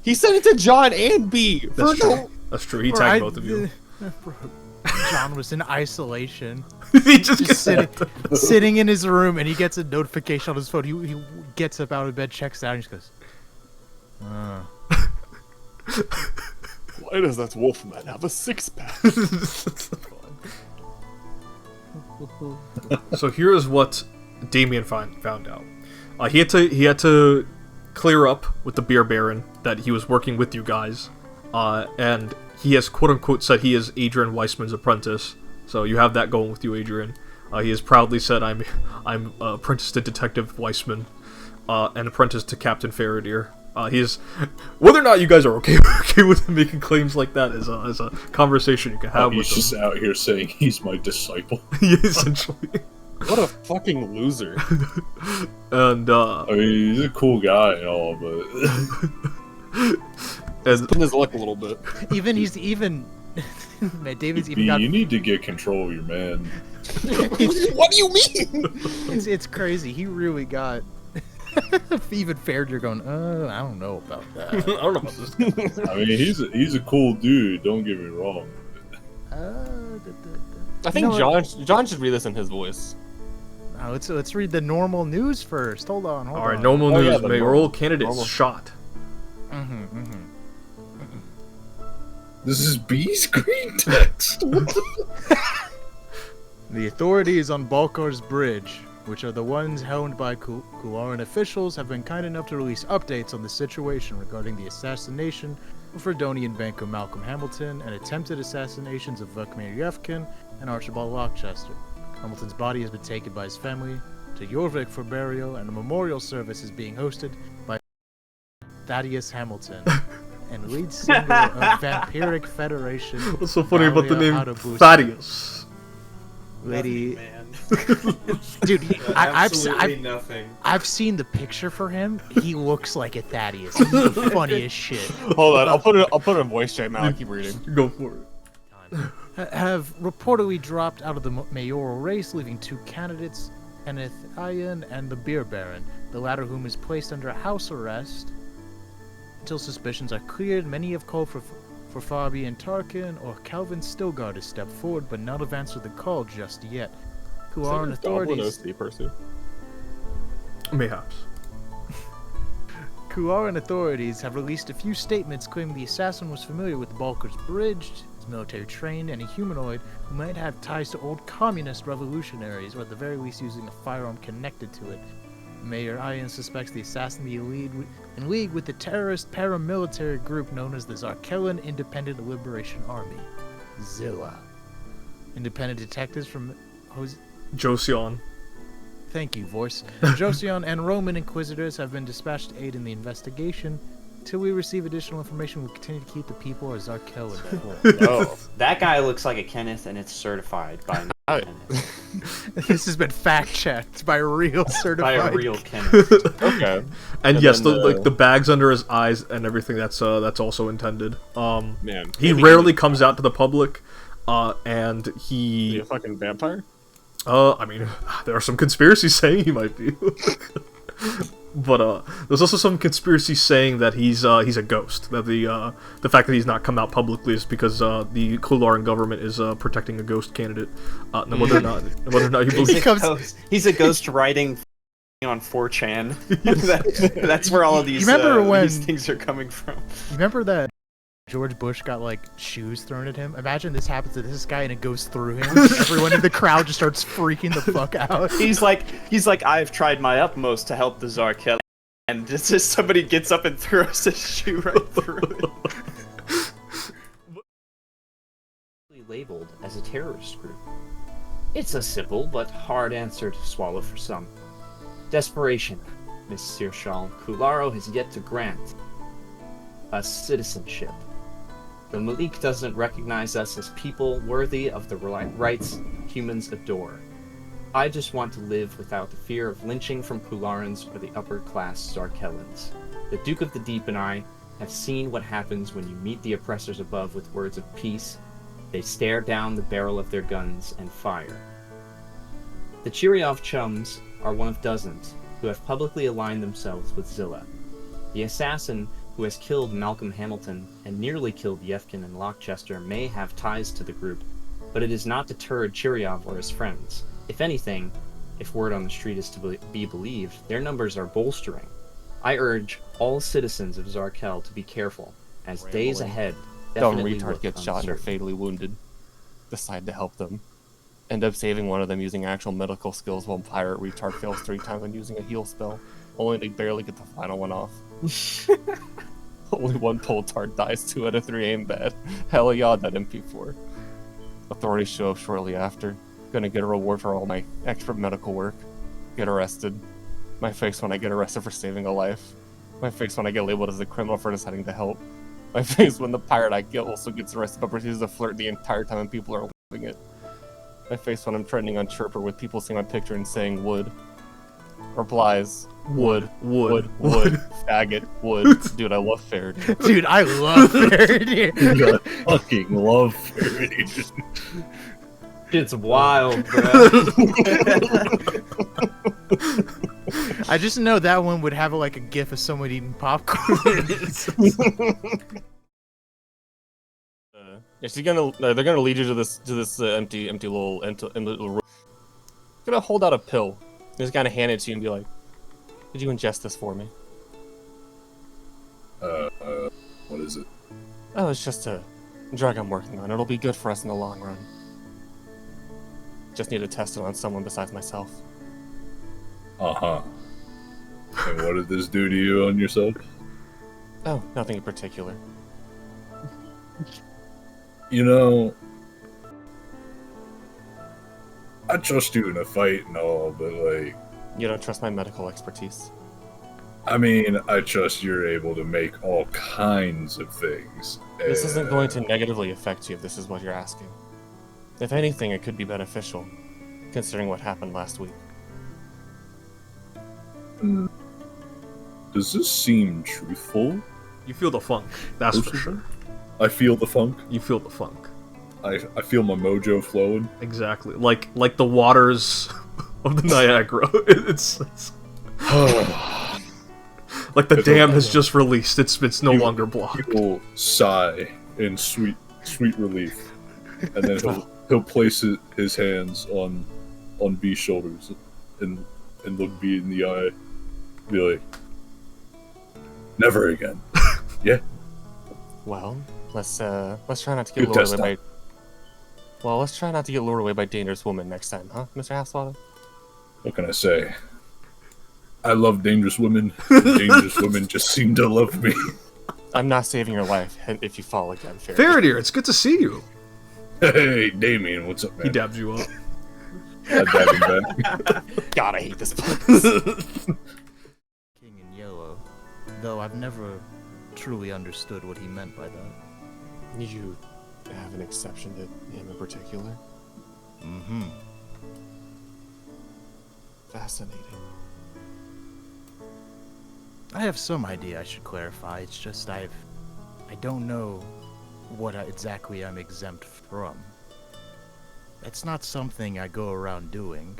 He sent it to John and B. That's true. That's true. He tagged both of you. John was in isolation. He just sitting in his room, and he gets a notification on his phone. He gets up out of bed, checks out, and he just goes, Why does that wolfman have a six-pack? So here is what Damian found out. He had to clear up with the beer baron that he was working with you guys, and he has quote unquote said he is Adrian Weissman's apprentice. So you have that going with you, Adrian. He has proudly said, "I'm apprentice to Detective Weissman, and apprentice to Captain Feredir." He is, whether or not you guys are okay with him making claims like that is a conversation you can have with him. He's just out here saying he's my disciple. Yeah, essentially. What a fucking loser. And I mean, he's a cool guy and all, but and putting his luck a little bit. Man, David's even got. You need to get control of your man. What do you mean? It's crazy. He really got. Even Feredir going, I don't know about that. I don't know about this guy. I mean, he's a cool dude. Don't get me wrong. I think John should read this in his voice. Let's read the normal news first. Hold on. All right, normal news. Yeah, mayoral candidates shot. This is B screen text. The authorities on Balkar's Bridge, which are the ones held by Cularan officials, have been kind enough to release updates on the situation regarding the assassination of Fredonian banker Malcolm Hamilton and attempted assassinations of Vukmir Yefkin and Archibald Rochester. Hamilton's body has been taken by his family to Jorvik for burial, and a memorial service is being hosted by Thaddeus Hamilton and lead singer of Vampiric Federation. What's so funny about the name Autobusa. Thaddeus? Lady, man. dude, Absolutely nothing. I've seen the picture for him. He looks like a Thaddeus. He's the funniest shit. Hold on, I'll put it in voice chat now. I'll keep reading. Go for it. Have reportedly dropped out of the mayoral race, leaving two candidates, Kenneth Ian and the Beer Baron, the latter whom is placed under house arrest until suspicions are cleared. Many have called for Fabian Tarkin or Calvin Stilgar to step forward, but none have answered the call just yet. Cularan authorities. Mayhaps. Cularan authorities have released a few statements claiming the assassin was familiar with Balkar's Bridge, is military trained, and a humanoid who might have ties to old communist revolutionaries, or at the very least using a firearm connected to it. Mayor Ian suspects the assassin to be in league with the terrorist paramilitary group known as the Xarkellan Independent Liberation Army, X.I.L.A. Independent detectives from Josion. Thank you, voice. Josion and Roman Inquisitors have been dispatched to aid in the investigation. Till we receive additional information, we'll continue to keep the people of Xarkell informed. Oh, that guy looks like a Kenneth, and it's certified by an Kenneth. This has been fact-checked by a real certified. By a real Kenneth. Okay. And yes, the bags under his eyes and everything, that's also intended. Man, he rarely comes out to the public, and he... Is he a fucking vampire? I mean, there are some conspiracies saying he might be. But there's also some conspiracy saying that he's a ghost. That the fact that he's not come out publicly is because the Cularan government is protecting a ghost candidate. Whether or not you believe He's a ghost writing on 4chan. That's where all of these, these things are coming from. Remember that George Bush got like shoes thrown at him? Imagine this happens to this guy and it goes through him. Everyone in the crowd just starts freaking the fuck out. He's like, I've tried my utmost to help the Xarkell, and just somebody gets up and throws a shoe right through it. Labeled as a terrorist group. It's a simple but hard answer to swallow for some. Desperation, Miss Xarkellan. Cularo has yet to grant us citizenship. The Malik doesn't recognize us as people worthy of the rights humans adore. I just want to live without the fear of lynching from Cularans or the upper-class Xarkellans. The Duke of the Deep and I have seen what happens when you meet the oppressors above with words of peace. They stare down the barrel of their guns and fire. The Chiriov chums are one of dozens who have publicly aligned themselves with Xilla. The assassin who has killed Malcolm Hamilton and nearly killed Yefkin and Lockchester, may have ties to the group, but it has not deterred Chiryov or his friends. If anything, if word on the street is to be believed, their numbers are bolstering. I urge all citizens of Xarkell to be careful, as days ahead Dumb definitely retard look gets shot and are uncertain. fatally wounded. Decide to help them. End up saving one of them using actual medical skills while pirate retard fails 3 times on using a heal spell, only to barely get the final one off. Only one Poltard dies, 2 out of 3 aim bad. Hell yeah, that MP4. Authorities show up shortly after. Gonna get a reward for all my expert medical work. Get arrested. My face when I get arrested for saving a life. My face when I get labeled as a criminal for deciding to help. My face when the pirate I kill also gets arrested but proceeds to flirt the entire time and people are loving it. My face when I'm trending on Chirper with people seeing my picture and saying would. Replies, would, faggot, would. Dude, I love Feredir. Dude, I love Feredir. Dude, I fucking love Feredir. It's wild, bro. I just know that one would have like a gif of someone eating popcorn. Yeah, she's gonna. They're gonna lead you to this empty little room. Gonna hold out a pill. Just kind of hand it to you and be like, "Could you ingest this for me?" What is it? Oh, it's just a drug I'm working on. It'll be good for us in the long run. Just need to test it on someone besides myself. Uh-huh. And what did this do to you on yourself? Oh, nothing in particular. You know, I trust you in a fight and all, but like, You don't trust my medical expertise? I mean, I trust you're able to make all kinds of things. This isn't going to negatively affect you if this is what you're asking. If anything, it could be beneficial, considering what happened last week. Does this seem truthful? You feel the funk, that's for sure. I feel the funk. You feel the funk. I feel my mojo flowing. Exactly. Like the waters of the Niagara. It's like the dam has just released. It's no longer blocked. He will sigh in sweet relief, and then he'll place his hands on B's shoulders and look B in the eye, be like, "Never again." Yeah. Well, let's try not to Good get lured test away by. Well, let's try not to get lured away by dangerous women next time, huh, Mr. Halfswatter? What can I say? I love dangerous women. Dangerous women just seem to love me. I'm not saving your life if you fall again, Feredir. Feredir, it's good to see you. Hey, Damian, what's up, man? He dabs you up. I dab him back. God, I hate this place. King in yellow, though I've never truly understood what he meant by that. You have an exception to him in particular? Mm-hmm. Fascinating. I have some idea I should clarify. It's just I don't know what exactly I'm exempt from. It's not something I go around doing,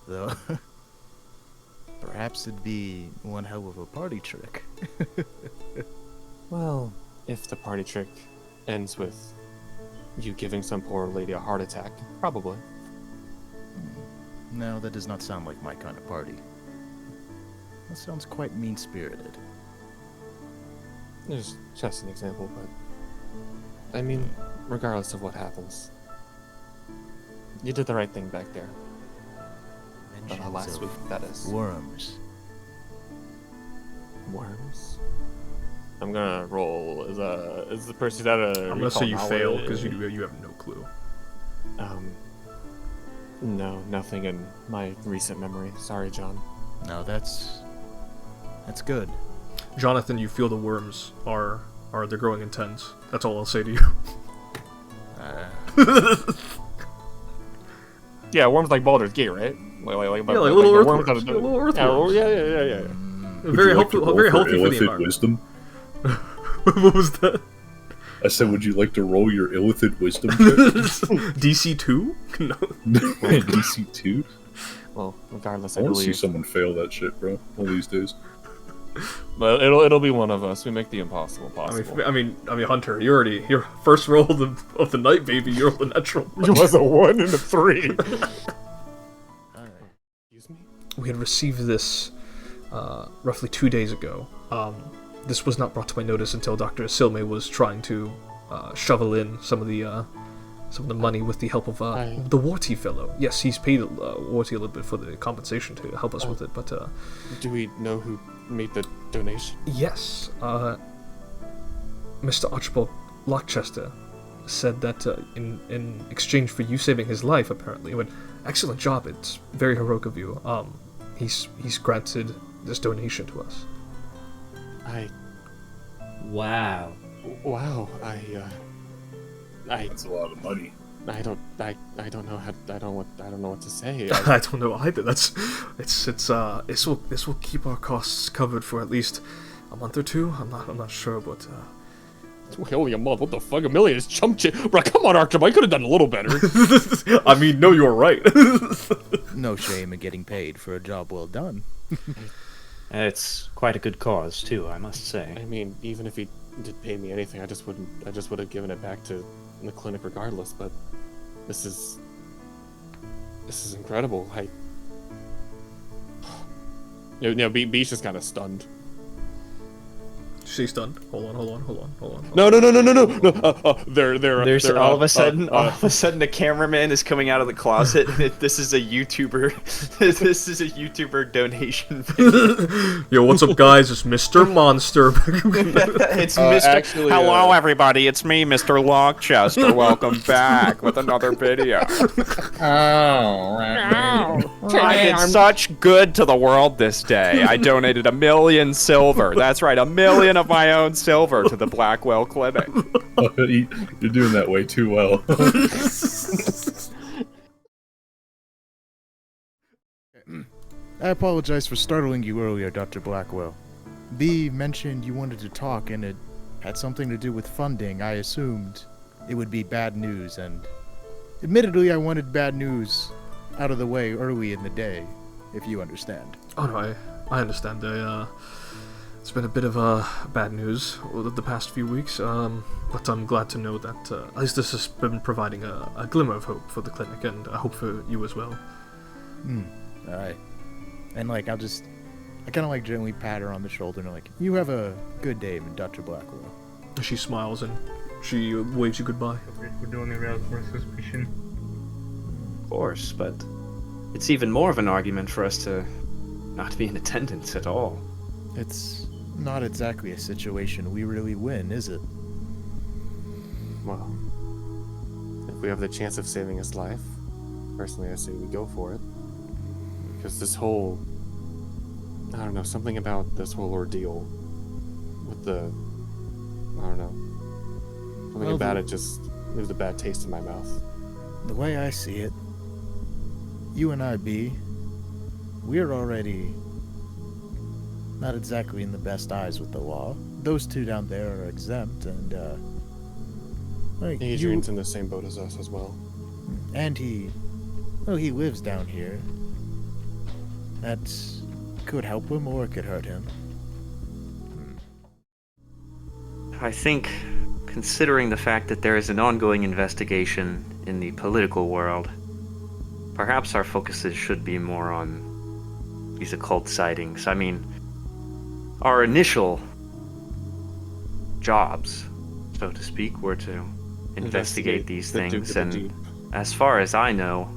though. Perhaps it'd be one hell of a party trick. Well, if the party trick ends with you giving some poor lady a heart attack, probably. No, that does not sound like my kind of party. That sounds quite mean-spirited. There's just an example, but I mean, regardless of what happens, you did the right thing back there. Last week, that is. Worms. Worms? I'm gonna roll. Is the person that a? I'm gonna say you fail because you have no clue. No, nothing in my recent memory. Sorry, John. No, that's good. Johnathan, you feel the worms are they're growing intense. That's all I'll say to you. Yeah, worms like Baldur's Gate, right? Like little earthworms. worms. Little earthworms. Yeah. Very helpful. Very healthy for the Illithid environment. wisdom? What was that? I said, would you like to roll your Illithid wisdom check? DC 2? No. DC 2? Well, regardless, I I want to see believe. someone fail that shit, bro. One of these days. But it'll be one of us. We make the impossible possible. I mean, Hunter, your first roll of the night, baby. You rolled a natural. It was a 1 and a 3. Excuse me? We had received this roughly 2 days ago. This was not brought to my notice until Dr. Xarkellan was trying to shovel in some of the money with the help of the Warty fellow. Yes, he's paid Warty a little bit for the compensation to help us with it, but... do we know who made the donation? Yes, Mr. Archibald Lockchester said that in exchange for you saving his life, apparently, excellent job, it's very heroic of you, he's granted this donation to us. Wow. Wow, That's a lot of money. I don't know what to say. I don't know either. This will keep our costs covered for at least a month or two. I'm not sure, but Only a month. What the fuck? $1 million is chump shit. Bro, come on, Archibald. I could have done a little better. I mean, no, you're right. No shame in getting paid for a job well done. It's quite a good cause too, I must say. I mean, even if he did pay me anything, I just would have given it back to the clinic regardless. But this is incredible. Bee's just kind of stunned. She's stunned. Hold on. No. There's all of a sudden a cameraman is coming out of the closet. This is a YouTuber. This is a YouTuber donation video. Yo, what's up, guys? It's Mr. Monster. It's Mr. Actually, Hello, everybody. It's me, Mr. Lockchester. Welcome back with another video. I did such good to the world this day. I donated 1 million silver. That's right, 1 million of my own silver to the Blackwell Clinic. You're doing that way too well. I apologize for startling you earlier, Dr. Blackwell. B mentioned you wanted to talk and it had something to do with funding. I assumed it would be bad news, and admittedly I wanted bad news out of the way early in the day, if you understand. Oh no, I understand. It's been a bit of bad news the past few weeks, but I'm glad to know that at least this has been providing a glimmer of hope for the clinic, and I hope for you as well. Alright. And I kind of gently pat her on the shoulder and you have a good day, Dr. Blackwell. She smiles and she waves you goodbye. Would only arouse more suspicion. Of course, but it's even more of an argument for us to not be in attendance at all. It's not exactly a situation we really win, is it? Well, if we have the chance of saving his life, personally I say we go for it. Because this whole... I don't know, something about this whole ordeal with the... I don't know. Something about it just leaves a bad taste in my mouth. The way I see it, you and I, B, we're already not exactly in the best eyes with the law. Those two down there are exempt, and, Adrian's in the same boat as us as well. And he lives down here. That could help him or it could hurt him. I think, considering the fact that there is an ongoing investigation in the political world, perhaps our focuses should be more on these occult sightings. I mean, our initial jobs, so to speak, were to investigate these things, and as far as I know,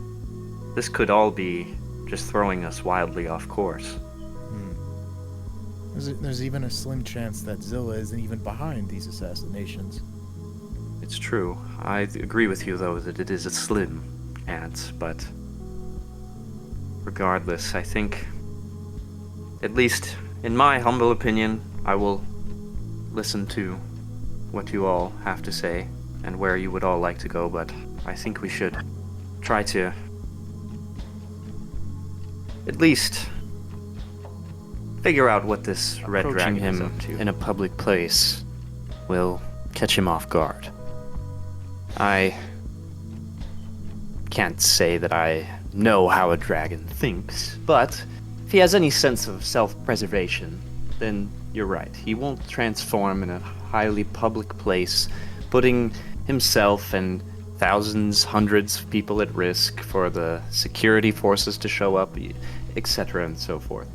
this could all be just throwing us wildly off course. There's even a slim chance that Zilla isn't even behind these assassinations. It's true. I agree with you, though, that it is a slim chance, but regardless, I think, at least in my humble opinion, I will listen to what you all have to say and where you would all like to go, but I think we should try to at least figure out what this red drag him in a public place will catch him off guard. I can't say that I know how a dragon thinks, but if he has any sense of self-preservation, then you're right. He won't transform in a highly public place, putting himself and thousands, hundreds of people at risk for the security forces to show up, etc. and so forth.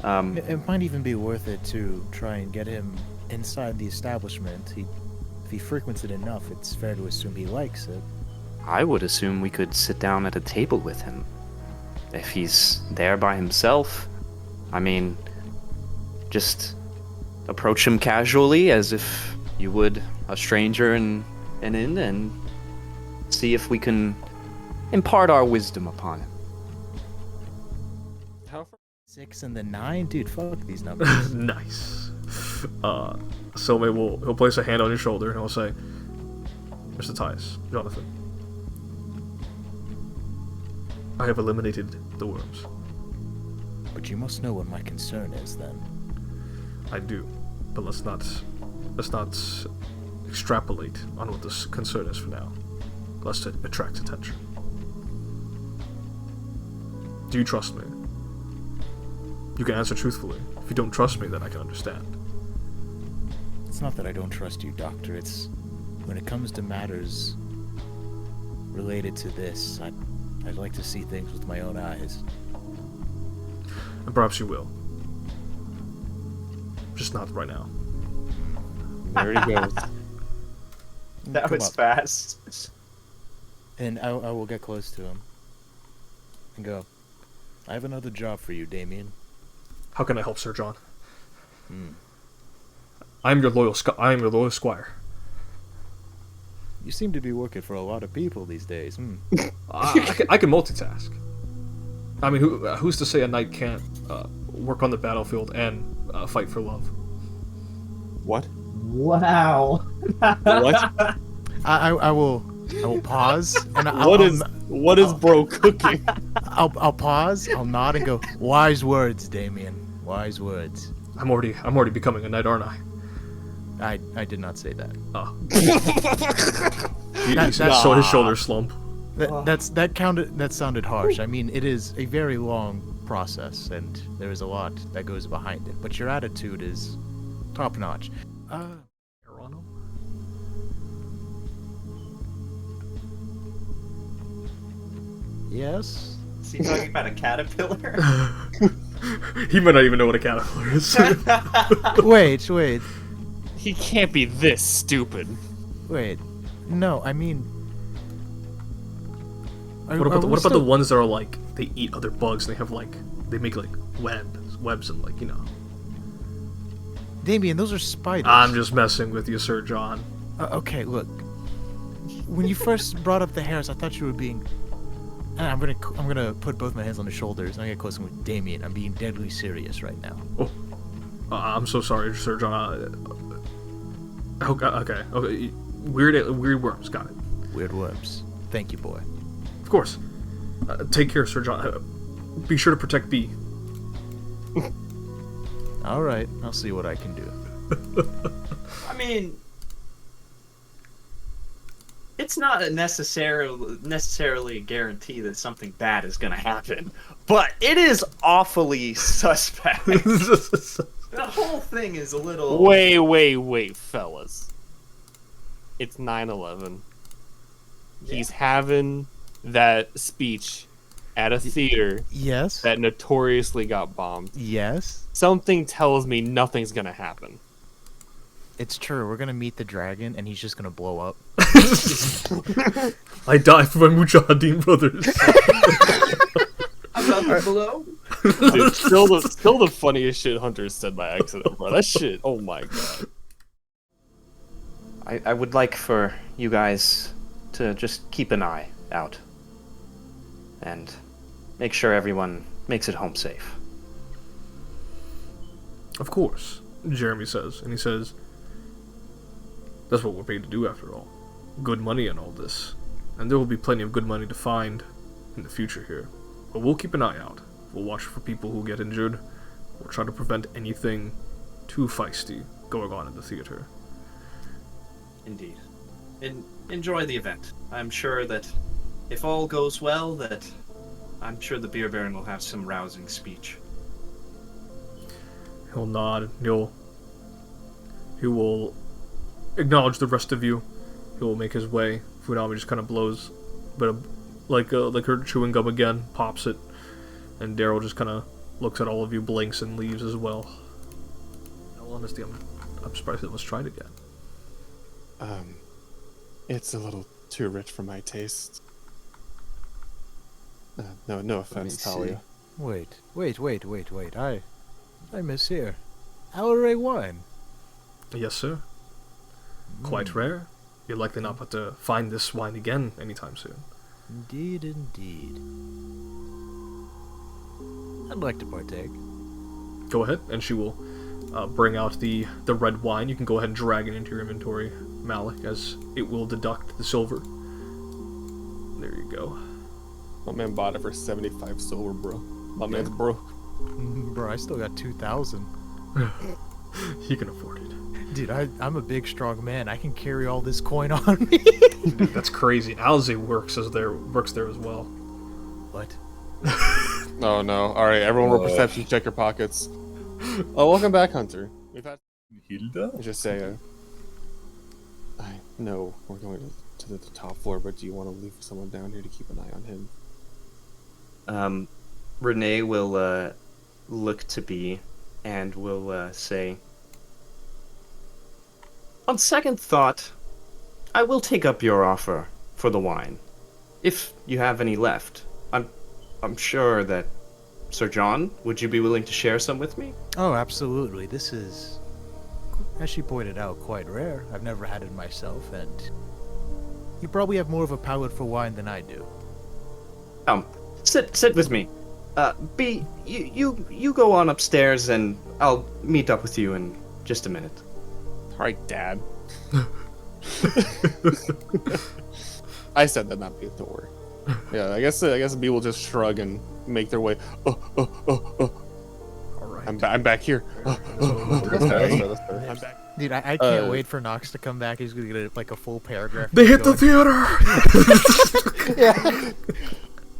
It might even be worth it to try and get him inside the establishment. If he frequents it enough, it's fair to assume he likes it. I would assume we could sit down at a table with him. If he's there by himself, I mean, just approach him casually as if you would a stranger in an inn and see if we can impart our wisdom upon him. 6 and the 9? Dude, fuck these numbers. Nice. So he'll place a hand on your shoulder and he'll say, Mr. Tice, Johnathan, I have eliminated the worms. But you must know what my concern is, then. I do, but let's not extrapolate on what this concern is for now, lest it attracts attention. Do you trust me? You can answer truthfully. If you don't trust me, then I can understand. It's not that I don't trust you, Doctor. It's when it comes to matters related to this, I'd like to see things with my own eyes. And perhaps you will. Just not right now. There he goes. That Come was up. fast. And I will get close to him and go, I have another job for you, Damian. How can I help, Sir John? I am your loyal squire. You seem to be working for a lot of people these days. I can multitask. I mean, who's to say a knight can't work on the battlefield and fight for love? What? Wow. What? I will pause and What is bro cooking? I'll pause. I'll nod and go, wise words, Damian. Wise words. I'm already becoming a knight, aren't I? I did not say that. Oh. That- So his shoulders slump. That sounded harsh. I mean, it is a very long process, and there is a lot that goes behind it. But your attitude is top notch. Yes. Is he talking about a caterpillar? He might not even know what a caterpillar is. Wait. He can't be this stupid. Wait. No, I mean. What about the ones that are like they eat other bugs and they make like webs and like, you know. Damian, those are spiders. I'm just messing with you, Sir John. Okay, look. When you first brought up the hairs, I thought you were being. And I'm gonna put both my hands on his shoulders and I get close with Damian. I'm being deadly serious right now. Oh, I'm so sorry, Sir John. Okay. Weird worms. Got it. Weird worms. Thank you, boy. Of course. Take care, Sir John. Be sure to protect B. All right, I'll see what I can do. I mean, it's not a necessarily a guarantee that something bad is going to happen, but it is awfully suspect. The whole thing is a little... Wait, fellas. It's 9/11. Yeah. He's having that speech at a theater Yes. that notoriously got bombed. Yes. Something tells me nothing's gonna happen. It's true. We're gonna meet the dragon, and he's just gonna blow up. I die for my Mujahideen brothers. About the below? Dude, still the funniest shit Hunter said by accident, bro. That shit, oh my god. I would like for you guys to just keep an eye out and make sure everyone makes it home safe. Of course, Jeremy says, and he says, that's what we're paid to do after all. Good money and all this. And there will be plenty of good money to find in the future here. But we'll keep an eye out. We'll watch for people who get injured. We'll try to prevent anything too feisty going on in the theater. Indeed. Enjoy the event. I'm sure that if all goes well, I'm sure the Beer Baron will have some rousing speech. He'll nod. He will acknowledge the rest of you. He will make his way. Funami just kind of blows, but like her chewing gum again, pops it, and Daryl just kind of looks at all of you, blinks, and leaves as well. In all honesty, I'm surprised it was tried again. It's a little too rich for my taste. No offense, Talia. Wait. I miss here. Xarkellan wine. Yes, sir. Quite rare. You're likely not to find this wine again anytime soon. Indeed. I'd like to partake. Go ahead, and she will bring out the red wine. You can go ahead and drag it into your inventory, Malik, as it will deduct the silver. There you go. My man bought it for 75 silver, bro. My man's broke. Bro, I still got 2,000. He can afford it. Dude, I'm a big, strong man. I can carry all this coin on me. Dude, that's crazy. Alze works there as well. What? Oh no. Alright, everyone roll perception, check your pockets. Oh, welcome back, Hunter. We've had Hilda? just say I know we're going to the top floor, but do you want to leave someone down here to keep an eye on him? Renee will look to B and will say, on second thought, I will take up your offer for the wine, if you have any left. I'm sure that Sir John, would you be willing to share some with me? Oh, absolutely. This is, as she pointed out, quite rare. I've never had it myself, and you probably have more of a palate for wine than I do. Sit with me. B, you go on upstairs, and I'll meet up with you in just a minute. Alright, Dad. I said that, not B, don't worry. Yeah, I guess B will just shrug and make their way. Alright. I'm back here. That's fair. I'm back. Dude, I can't wait for Knox to come back. He's gonna get like a full paragraph. They hit the theater!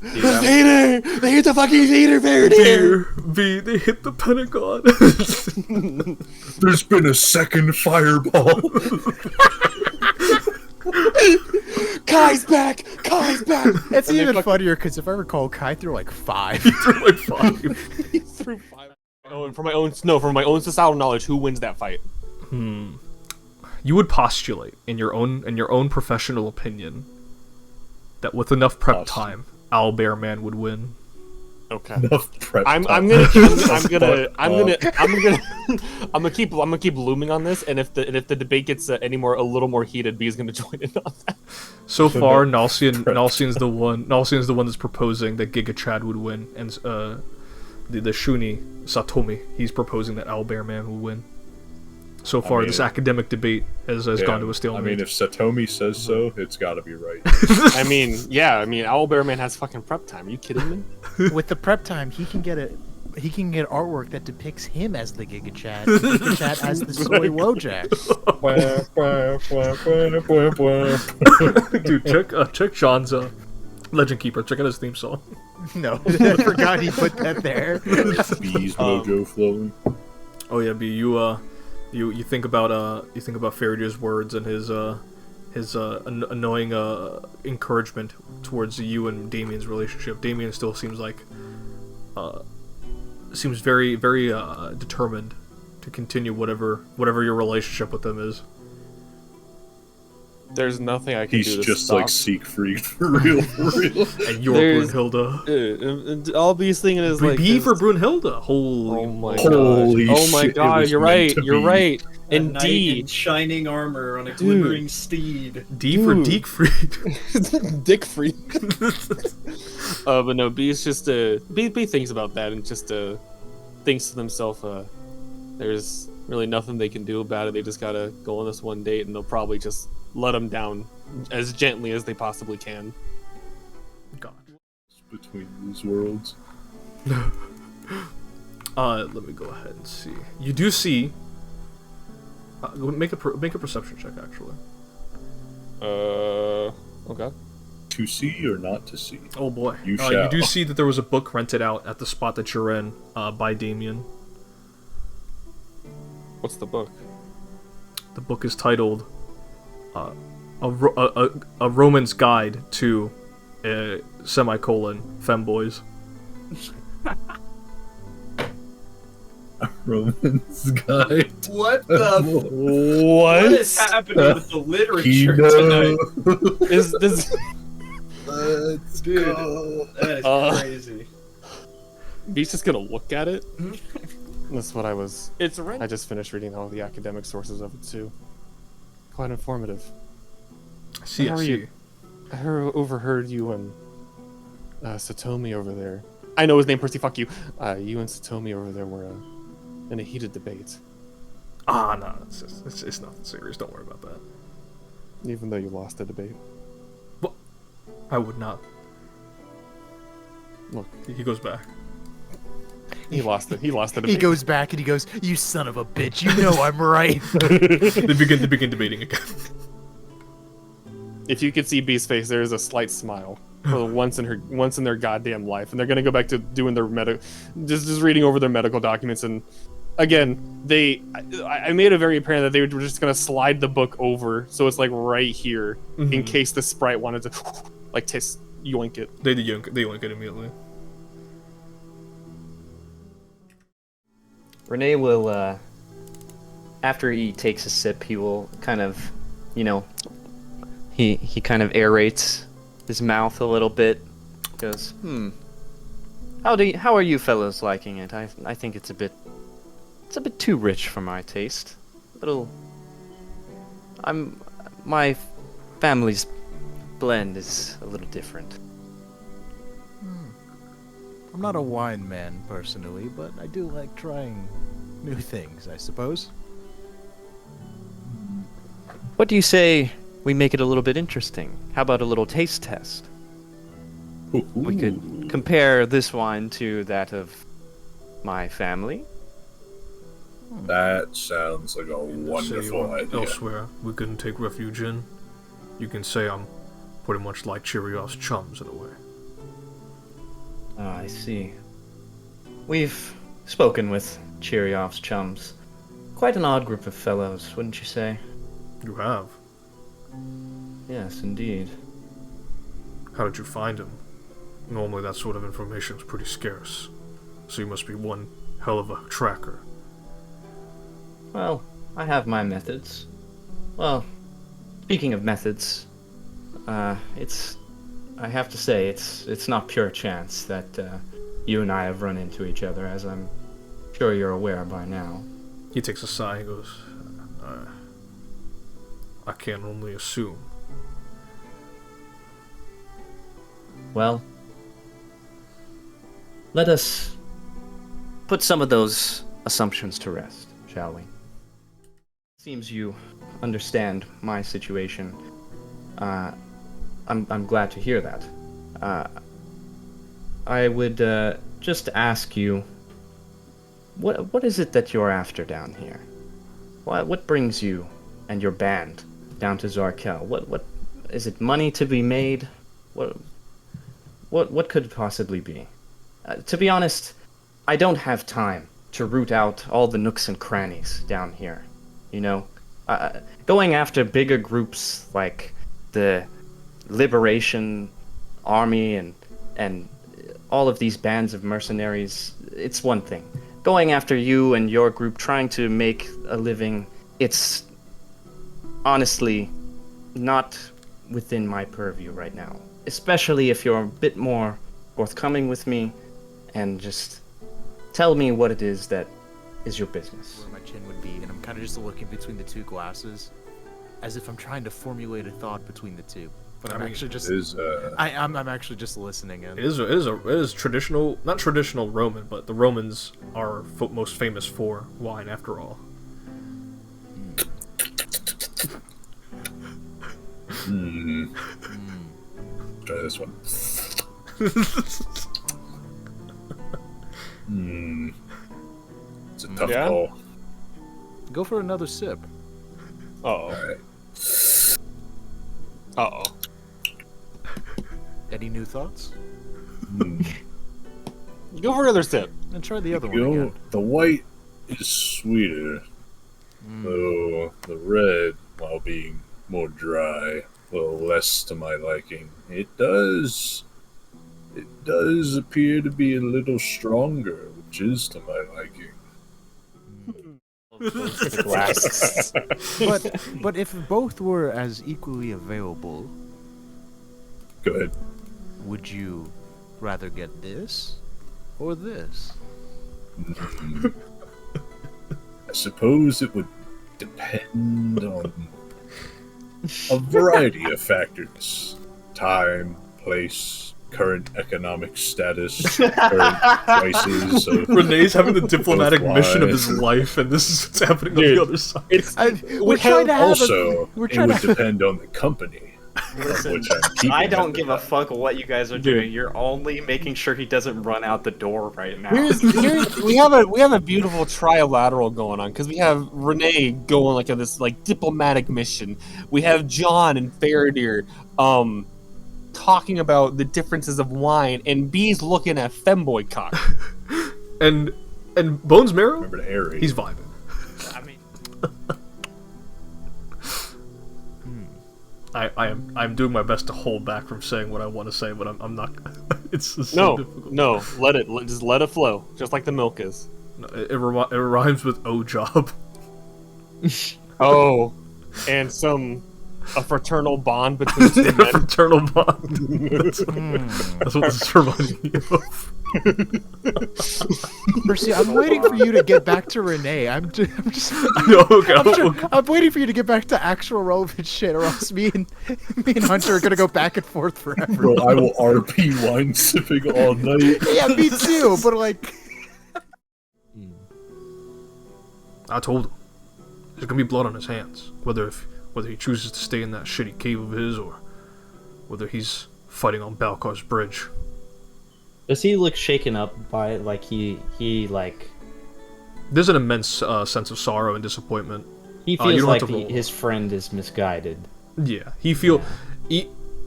The theater! They hit the fucking theater, Feredir! B, they hit the Pentagon! There's been a second fireball. Kai's back! Kai's back! It's And they even fucking- funnier because if I recall, Kai threw like 5. They're like 5. He threw 5. Oh, and for my own societal knowledge, who wins that fight? You would postulate, in your own professional opinion, that with enough prep time, Owlbear Man would win. Okay. Enough prep I'm time. gonna keep looming on this, and if the debate gets a little more heated, B's gonna join in on that. So far, Nalcian's the one that's proposing that Giga Chad would win, and the Shuni Satomi, he's proposing that Owlbear Man will win. So far, this academic debate has gone to a stalemate. I mean, if Satomi says so, it's got to be right. Owlbear Man has fucking prep time. Are you kidding me? With the prep time, he can get artwork that depicts him as the Giga Chad, and Giga Chad as the Soy Wojak. Dude, check John's Legend Keeper. Check out his theme song. No, I forgot he put that there. Bees mojo flowing. Oh yeah, B, you think about Feredir's words and his annoying encouragement towards you and Damian's relationship. Damian still seems very very determined to continue whatever your relationship with him is. There's nothing I can He's do to just stop. like Siegfried for real. And you're Brunhilde. All B's thinking is like B for Brunhilde. Holy. Oh my Holy god! Oh my shit, it god! was You're meant right. to You're be. right. A knight Indeed. in shining armor on a glimmering steed. D for Dude. Diekfried. Dick free. But no, B's just B thinks about that and just thinks to themselves, there's really nothing they can do about it. They just gotta go on this one date, and they'll probably just let him down as gently as they possibly can. God. Between these worlds. Let me go ahead and see. You do see. Make a perception check, actually. Okay. To see or not to see? Oh boy. You You shall. do see that there was a book rented out at the spot that you're in by Damian. What's the book? The book is titled a Roman's Guide to femboys. Roman's Guide. What the? What? What is happening with the literature tonight? Is this? Let's Dude, go. that is crazy. He's just gonna look at it. That's what I was. It's right. I just finished reading all the academic sources of it too. Quite informative. I see. How I are see. you? I overheard you and Satomi over there. I know his name, Percy. Fuck you. You and Satomi over there were in a heated debate. Ah, no, it's nothing serious. Don't worry about that. Even though you lost the debate. What? I would not. Look, He goes back. he lost it. He lost the debate. He goes back and he goes, "You son of a bitch! You know I'm right." They begin debating again. If you could see B's face, there is a slight smile for once in their goddamn life, and they're gonna go back to doing their just reading over their medical documents. And again, I made it very apparent that they were just gonna slide the book over, so it's like right here in case the sprite wanted to like yoink it. They yoink it immediately. Renee will, after he takes a sip, he will kind of, he kind of aerates his mouth a little bit. Goes, how are you fellows liking it? I think it's a bit too rich for my taste. My family's blend is a little different. I'm not a wine man personally, but I do like trying new things, I suppose. What do you say we make it a little bit interesting? How about a little taste test? We could compare this wine to that of my family. That sounds like a wonderful idea. Elsewhere, we couldn't take refuge in. You can say I'm pretty much like Cheerios chums in a way. Ah, I see. We've spoken with Cheeriov's chums. Quite an odd group of fellows, wouldn't you say? You have? Yes, indeed. How did you find him? Normally that sort of information is pretty scarce. So you must be one hell of a tracker. Well, I have my methods. Well, speaking of methods, I have to say, it's not pure chance that you and I have run into each other, as I'm sure you're aware by now. He takes a sigh and goes, I can only assume. Well, let us put some of those assumptions to rest, shall we? Seems you understand my situation. I'm glad to hear that. I would just ask you, what is it that you're after down here? What brings you and your band down to Xarkell? What is it? Money to be made? What could it possibly be? To be honest, I don't have time to root out all the nooks and crannies down here. Going after bigger groups like the Liberation Army and all of these bands of mercenaries, it's one thing. Going after you and your group, trying to make a living, it's honestly not within my purview right now. Especially if you're a bit more forthcoming with me and just tell me what it is that is your business. Where my chin would be, and I'm kind of just looking between the two glasses, as if I'm trying to formulate a thought between the two. But I'm actually just I'm actually just listening in. It is traditional, not traditional Roman, but the Romans are most famous for wine after all. Try this one. It's a tough call. Go for another sip. Alright. Uh-oh. Any new thoughts? Go for another sip. And try the other one again. The white is sweeter. though the red, while being more dry, a little less to my liking, it does appear to be a little stronger, which is to my liking. But if both were as equally available, Go ahead. would you rather get this or this? I suppose it would depend on a variety of factors. Time, place, current economic status, current prices of Renee's having the diplomatic both mission of his lives. life, and this is what's happening on Dude, the other side. We're trying to have Also, we're it trying would to depend on the company of Listen, which I'm keeping. I don't at give the a time. fuck what you guys are doing. You're only making sure he doesn't run out the door right now. We have a beautiful trilateral going on because we have Renee going like on this like diplomatic mission. We have John and Feredir talking about the differences of wine, and B's looking at femboy cock. And Bones Marrow, Remember to aerate. he's vibing. I mean, I'm doing my best to hold back from saying what I want to say, but I'm not. It's just so difficult. No, just let it flow, just like the milk is. No, it rhymes with O job. Oh, and a fraternal bond between two men. Fraternal bond. That's what this is reminding me of. Percy, I'm waiting for you to get back to Renee. I'm waiting for you to get back to actual relevant shit, or else me and Hunter are gonna go back and forth forever. Bro, I will RP wine sipping all night. Yeah, me too. But like, I told him there's gonna be blood on his hands, whether he chooses to stay in that shitty cave of his, or whether he's fighting on Balkar's bridge. Does he look shaken up by it? Like he like There's an immense sense of sorrow and disappointment. he you feels don't like have to roll. his friend is misguided. Yeah,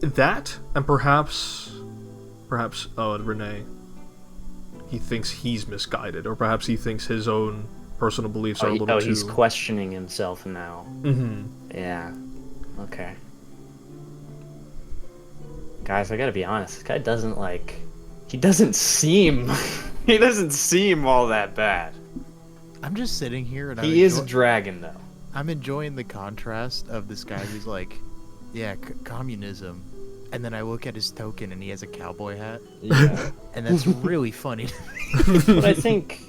that, and perhaps Renee. He thinks he's misguided, or perhaps he thinks his own personal beliefs are a little too. He's questioning himself now. Mm-hmm. Yeah. Okay. Guys, I gotta be honest. This guy doesn't like. He doesn't seem. He doesn't seem all that bad. I'm just sitting here and He is a dragon, though. I'm enjoying the contrast of this guy who's like, yeah, communism, and then I look at his token and he has a cowboy hat. Yeah. And that's really funny. What I think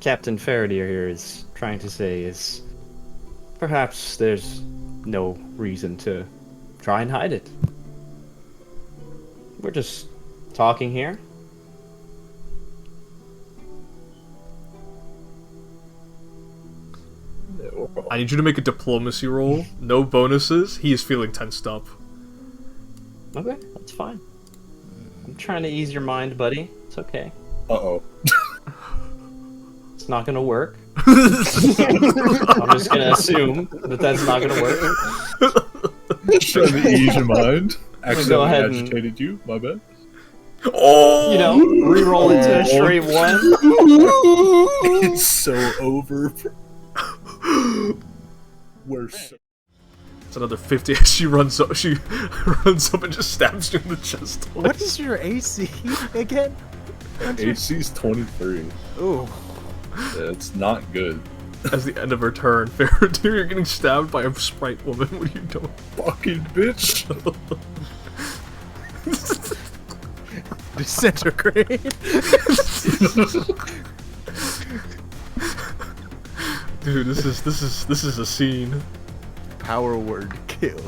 Captain Feredir here is trying to say is perhaps there's no reason to try and hide it. We're just talking here. I need you to make a diplomacy roll. No bonuses. He is feeling tensed up. Okay, that's fine. I'm trying to ease your mind, buddy. It's okay. Uh-oh. It's not gonna work. I'm just gonna assume that that's not gonna work. Trying to ease your mind. Go Accidentally ahead and- agitated you. My bad. Oh! You know, re-roll into a straight one. It's so over. Worse. It's another 50 as she runs up. She runs up and just stabs you in the chest. What is your AC again? AC's 23. Ooh. It's not good. As the end of her turn, Feredir, you're getting stabbed by a sprite woman. What are you doing? Fucking bitch. Disintegrate. Dude, this is a scene. Power word kill.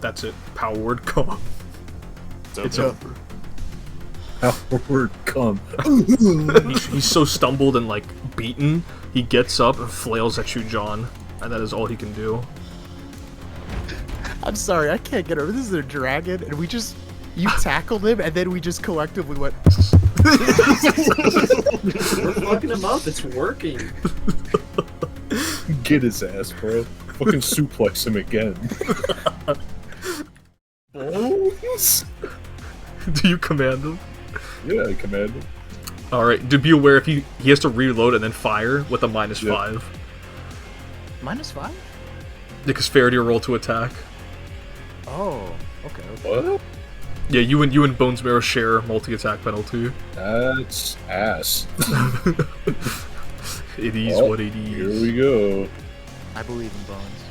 That's it. Power word come. It's over. Outward come. He's so stumbled and like beaten. He gets up and flails at you, John, and that is all he can do. I'm sorry, I can't get over this. Is a dragon, and you tackled him, and then we just collectively went. we're fucking him up. It's working. Get his ass, bro. Fucking suplex him again. Do you command him? Yeah, I command him. Alright, do be aware if he has to reload and then fire with a -5. -5? Because Feredir rolled to attack. Oh, okay. What? Yeah, you and Bones Marrow share multi-attack penalty. That's ass. It is what it is. Here we go. I believe in Bones.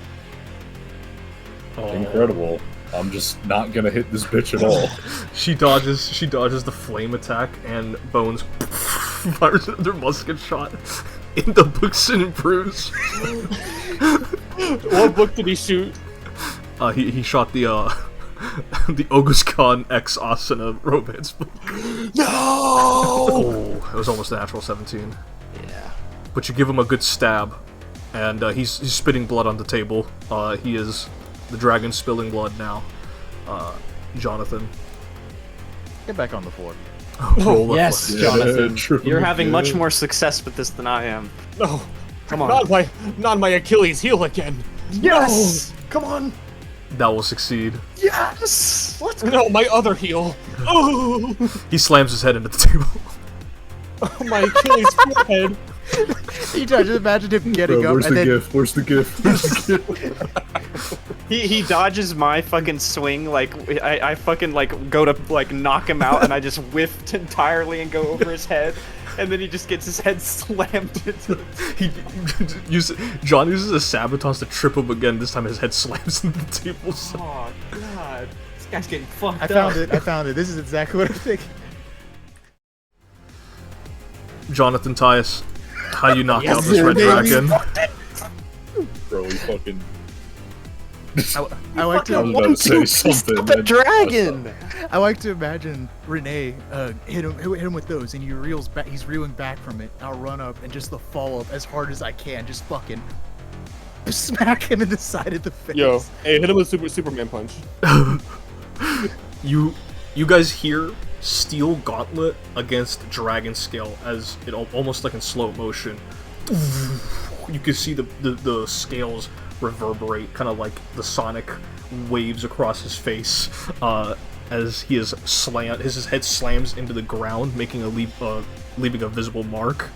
Oh. Incredible. I'm just not gonna hit this bitch at all. She dodges the flame attack, and Bones fires another musket shot into Buxom and Bruce. What book did he shoot? He shot the August Khan X Asana romance book. No! Oh, it was almost a natural 17. Yeah. But you give him a good stab, and he's spitting blood on the table. He is the dragon spilling blood now. Johnathan. Get back on the floor. Roll a Yes, fl- Johnathan. true, You're having much yeah. more success with this than I am. No! Come on. Not my Achilles heel again! Yes! Come on! That will succeed. Yes! Let's go! No, my other heel! Oh! He slams his head into the table. My Achilles forehead! You just imagine him getting Bro, up where's and the then gift? Where's the gift? Where's the gift? He dodges my fucking swing, like, I fucking, like, go to, like, knock him out, and I just whiffed entirely and go over his head, and then he just gets his head slammed into John uses a sabotage to trip him again. This time his head slams into the table. So. Oh, God. This guy's getting fucked I found it. This is exactly what I'm thinking. Jonathan Tyus, how you knock Yes, out this red baby. dragon? Bro, he fucking. I like I was about to say something. The dragon! I like to imagine Renee hit him with those, and he reels back. He's reeling back from it. I'll run up and just the follow up as hard as I can, just fucking smack him in the side of the face. Yo, hey, hit him with Superman punch. You guys hear steel gauntlet against dragon scale as it almost like in slow motion. You can see the scales reverberate, kind of like the sonic waves across his face as he is his head slams into the ground, making leaving a visible mark,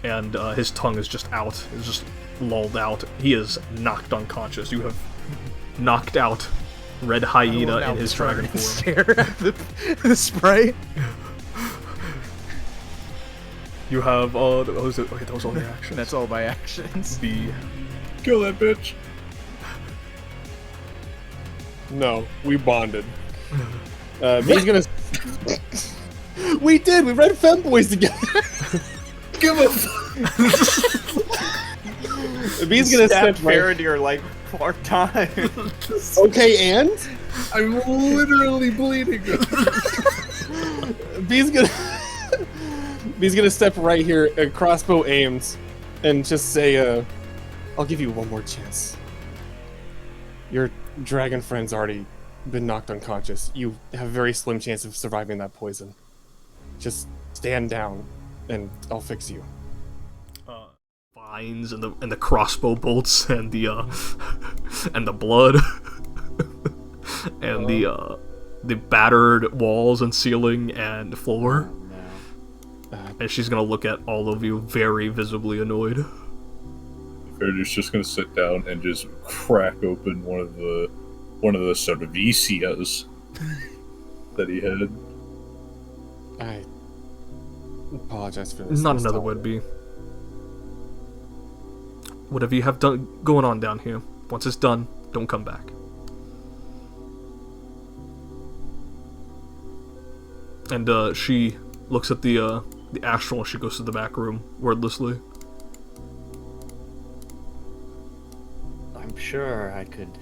and his tongue is just out, is just lulled out. He is knocked unconscious. You have knocked out Red Hyena in his dragon form. Stare at the spray. You have that was all your actions. That's all my actions. Kill that bitch. No, we bonded. He's gonna. We did. We read Femboys together. Give him. B's gonna Stab step right. Feredir, like, 4 times. Okay, and I'm literally bleeding. B's gonna step right here, crossbow aimed, and just say, "I'll give you one more chance. Your dragon friend's already been knocked unconscious. You have a very slim chance of surviving that poison. Just stand down, and I'll fix you." Vines and the crossbow bolts and the and the blood and the battered walls and ceiling and floor. And she's gonna look at all of you very visibly annoyed. Feredir's just gonna sit down and just crack open one of the servicios that he had. I apologize for this. Not another would be. Whatever you have done going on down here, once it's done, don't come back. And she looks at the astral and she goes to the back room wordlessly. I'm sure I could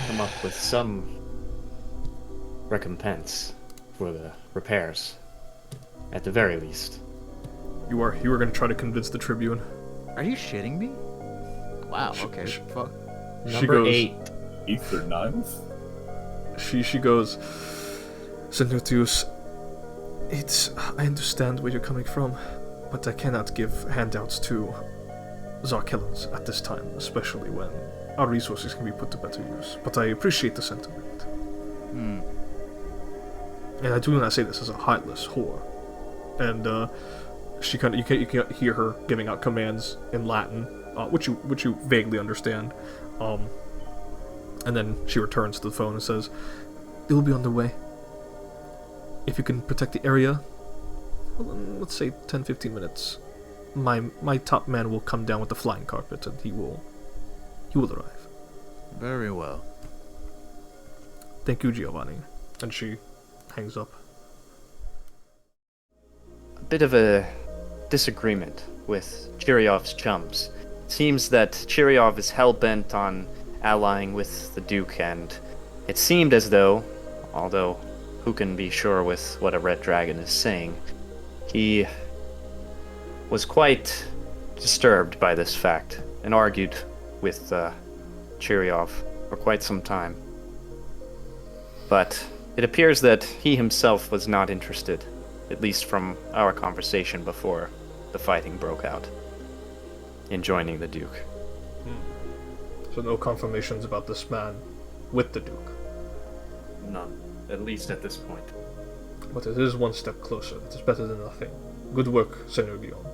come up with some recompense for the repairs, at the very least. You were going to try to convince the Tribune. Are you shitting me? Wow. Okay. Fuck. She goes, 8. 8th or 9th? She goes, Senutius, I understand where you're coming from, but I cannot give handouts to Xarkellans at this time, especially when our resources can be put to better use. But I appreciate the sentiment. And I do not say this as a heartless whore. And she kind of you can hear her giving out commands in Latin which you vaguely understand. And then she returns to the phone and says, "It will be on the way. If you can protect the area, well, let's say 10-15 minutes. My top man will come down with the flying carpet, and he will arrive." Very well. "Thank you, Giovanni." And she hangs up. A bit of a disagreement with Chiriov's chums. It seems that Chiriov is hell-bent on allying with the Duke, and it seemed as though, although who can be sure with what a Red Dragon is saying, he was quite disturbed by this fact and argued with Chiriov for quite some time. But it appears that he himself was not interested, at least from our conversation before the fighting broke out, in joining the Duke. So no confirmations about this man with the Duke. None, at least at this point. But it is one step closer. It is better than nothing. Good work, Senor Guillaume.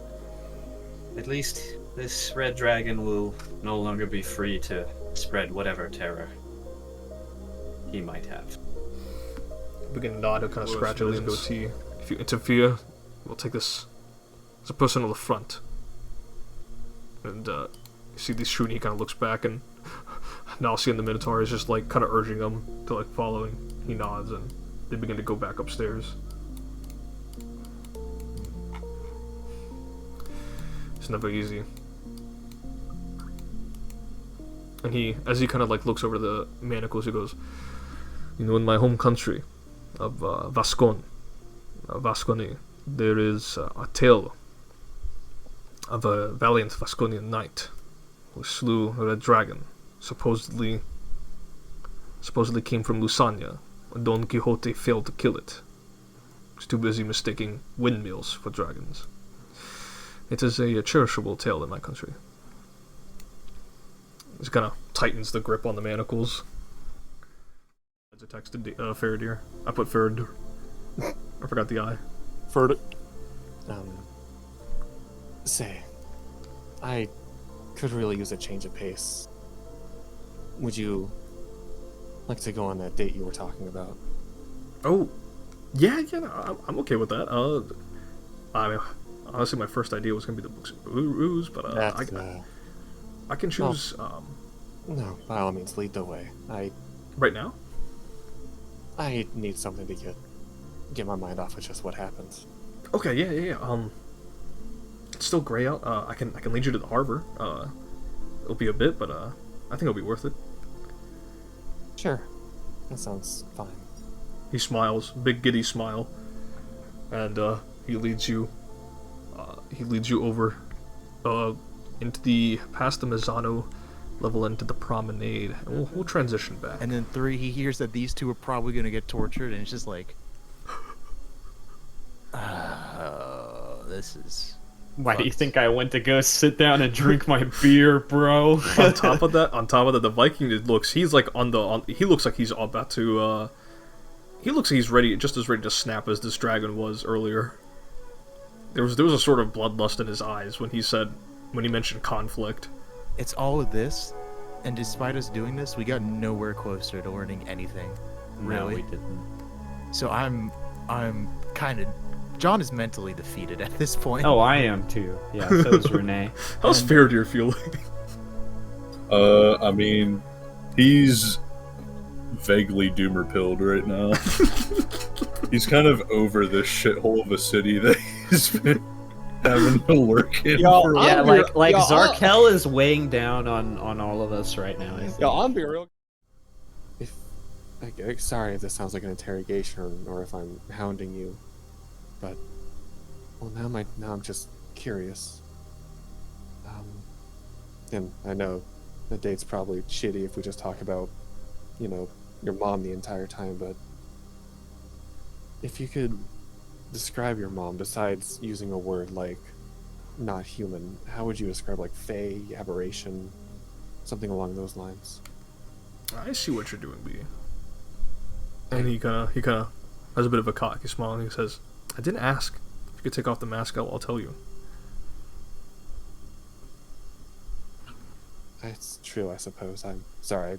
At least this red dragon will no longer be free to spread whatever terror he might have. Begin to nod and kind of scratch at his goatee. If you interfere, we'll take this as a personal affront. And you see this shooting, he kind of looks back, and Nalsi and the Minotaur is just like kind of urging him to like follow, and he nods, and they begin to go back upstairs. It's never easy. And as he kind of like looks over the manacles, he goes, "You know, in my home country of Vasconi, there is a tale of a valiant Vasconian knight who slew a red dragon. Supposedly came from Lusania. Don Quixote failed to kill it. He was too busy mistaking windmills for dragons. It is a cherishable tale in my country." He kind of tightens the grip on the manacles. As a text to Feredir. I put Feredir. I forgot the I. Feredir. Say, I could really use a change of pace. Would you like to go on that date you were talking about? Oh, yeah, no, I'm okay with that. I mean, honestly, my first idea was gonna be the books and ruse, but I can choose. No, by all means, lead the way. Right now? I need something to get my mind off of just what happens. Okay, yeah. It's still gray out. I can lead you to the harbor. It'll be a bit, but I think it'll be worth it. Sure, that sounds fine. He smiles, big giddy smile, and he leads you over into past the Mazzano level into the promenade, and we'll transition back. And then 3, he hears that these two are probably going to get tortured, and it's just like, this is... Why do you think I went to go sit down and drink my beer, bro? on top of that, the Viking he looks like he looks like he's about to he looks like he's ready, just as ready to snap as this dragon was earlier. There was a sort of bloodlust in his eyes when he mentioned conflict. It's all of this, and despite us doing this, we got nowhere closer to learning anything. Really? No, we didn't. So I'm kind of... John is mentally defeated at this point. Oh, I am too. Yeah, so is Renee. How's Feredir feeling? I mean, he's vaguely doomer-pilled right now. He's kind of over this shithole of a city that he's been having to work in. Yeah, like Xarkell is weighing down on all of us right now, I think. I'm being real. Sorry if this sounds like an interrogation or if I'm hounding you. But, well, now I'm just curious. And I know the date's probably shitty if we just talk about, your mom the entire time, but if you could describe your mom besides using a word like not human, how would you describe like fae, aberration, something along those lines? I see what you're doing, B. And he kind of has a bit of a cocky smile, and he says, "I didn't ask. If you could take off the mask, I'll tell you." It's true, I suppose. I'm sorry.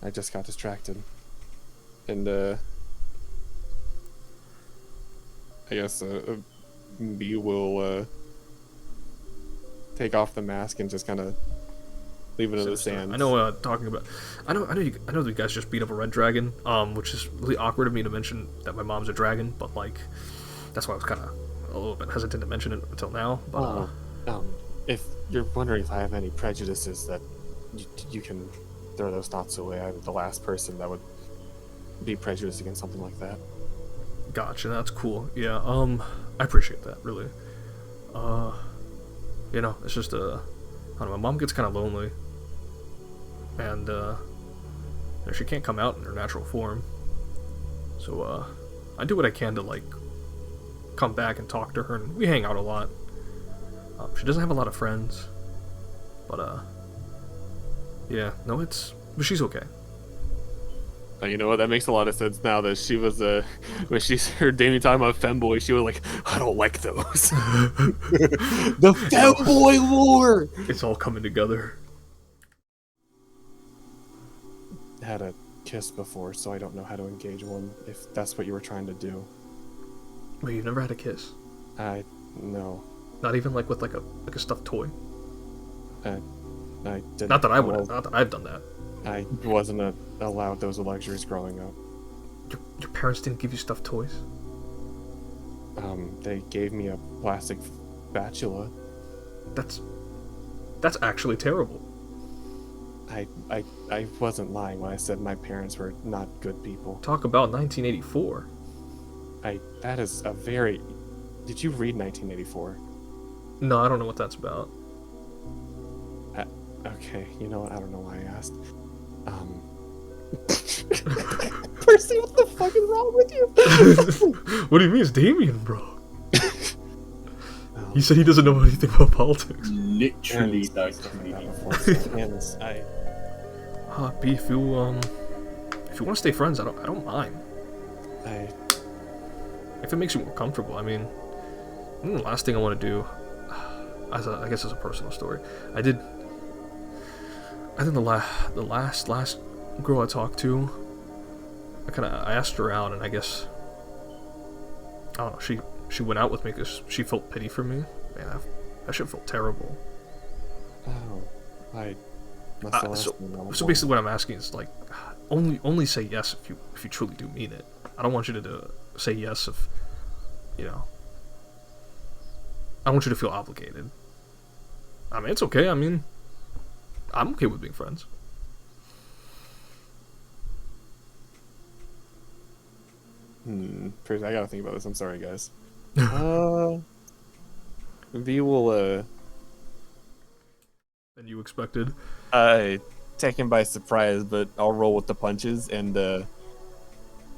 I just got distracted. And, I guess, B will, take off the mask and just kind of leave it in the sand. I know, talking about... I know that you guys just beat up a red dragon, which is really awkward of me to mention that my mom's a dragon, but, like, that's why I was kind of a little bit hesitant to mention it until now, but, if you're wondering if I have any prejudices, that you can throw those thoughts away. I'm the last person that would be prejudiced against something like that. Gotcha, that's cool. Yeah, I appreciate that, really. You know, it's just, I don't know, my mom gets kind of lonely. And, you know, she can't come out in her natural form. So, I do what I can to, like, come back and talk to her, and we hang out a lot. She doesn't have a lot of friends. But, yeah, no, but she's okay. You know what? That makes a lot of sense now. That she was when she heard Damian talking about femboy, she was like, "I don't like those." The femboy lore. It's all coming together. Had a kiss before, so I don't know how to engage one. If that's what you were trying to do. Wait, you've never had a kiss? No. Not even like with like a stuffed toy. I didn't. Not that I would. Not that I've done that. I wasn't allowed those luxuries growing up. Your parents didn't give you stuffed toys? They gave me a plastic spatula. That's actually terrible. I wasn't lying when I said my parents were not good people. Talk about 1984. That is a very... Did you read 1984? No, I don't know what that's about. Okay, you know what? I don't know why I asked. Percy, what the fuck is wrong with you? What do you mean? It's Damian, bro. He said he doesn't know anything about politics. Literally, B, if you want to stay friends, I don't mind. If it makes you more comfortable, I mean, the last thing I want to do, I guess as a personal story, I think the last girl I talked to, I asked her out, and I guess, I don't know, she went out with me because she felt pity for me. Man, that shit felt terrible. So basically what I'm asking is, like, only say yes if you truly do mean it. I don't want you to say yes if, you know, I want you to feel obligated. I mean, it's okay. I mean, I'm okay with being friends. First, I gotta think about this. I'm sorry, guys. V will, Than you expected? Taken by surprise, but I'll roll with the punches, and,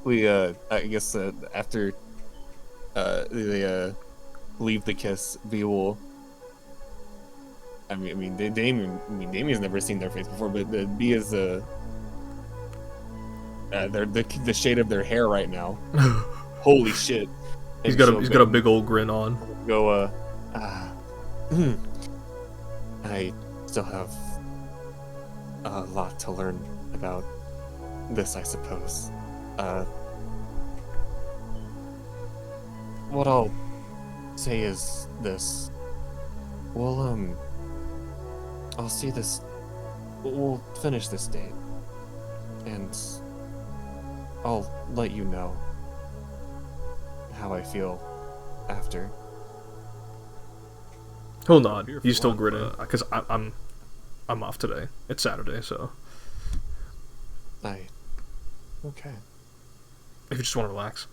we, I guess, after, they, leave the kiss, V will... I mean, Damian's never seen their face before, but B is the shade of their hair right now. Holy shit! He's got a big old grin on. Go, I still have a lot to learn about this, I suppose. What I'll say is this: I'll see this. We'll finish this date, and I'll let you know how I feel after. He'll nod. He's still grinning because I'm off today. It's Saturday, so. Okay. If you just want to relax.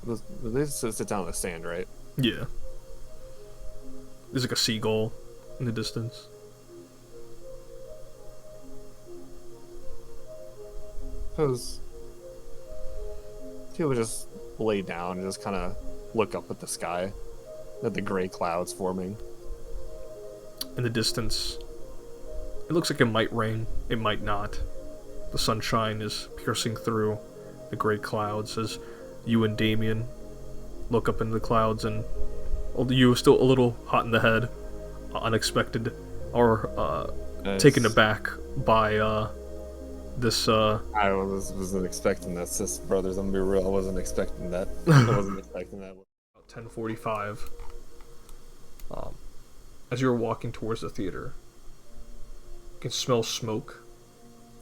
They sit down in the sand, right? Yeah. There's like a seagull in the distance. Suppose he would just lay down and just kind of look up at the sky, at the gray clouds forming. In the distance, it looks like it might rain. It might not. The sunshine is piercing through the gray clouds as you and Damian look up into the clouds, and you are still a little hot in the head. unexpected or taken aback by this. I wasn't expecting that, sis brothers. I'm gonna be real. I wasn't expecting that. I wasn't expecting that. 10:45. As you're walking towards the theater, you can smell smoke.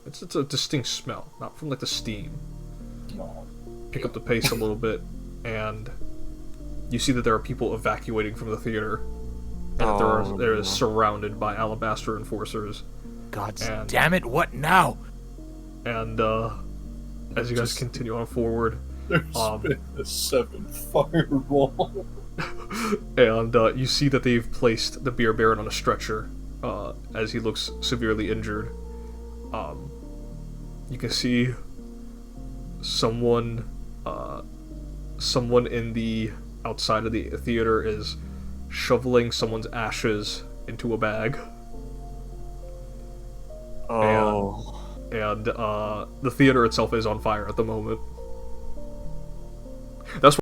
It's a distinct smell, not from like the steam. Pick up the pace a little bit, and you see that there are people evacuating from the theater, and that there is surrounded by alabaster enforcers. God damn it! What now? And as you guys continue on forward, There's been a 7 fireball. and you see that they've placed the beer baron on a stretcher, as he looks severely injured. You can see someone in the outside of the theater is shoveling someone's ashes into a bag. And the theater itself is on fire at the moment. That's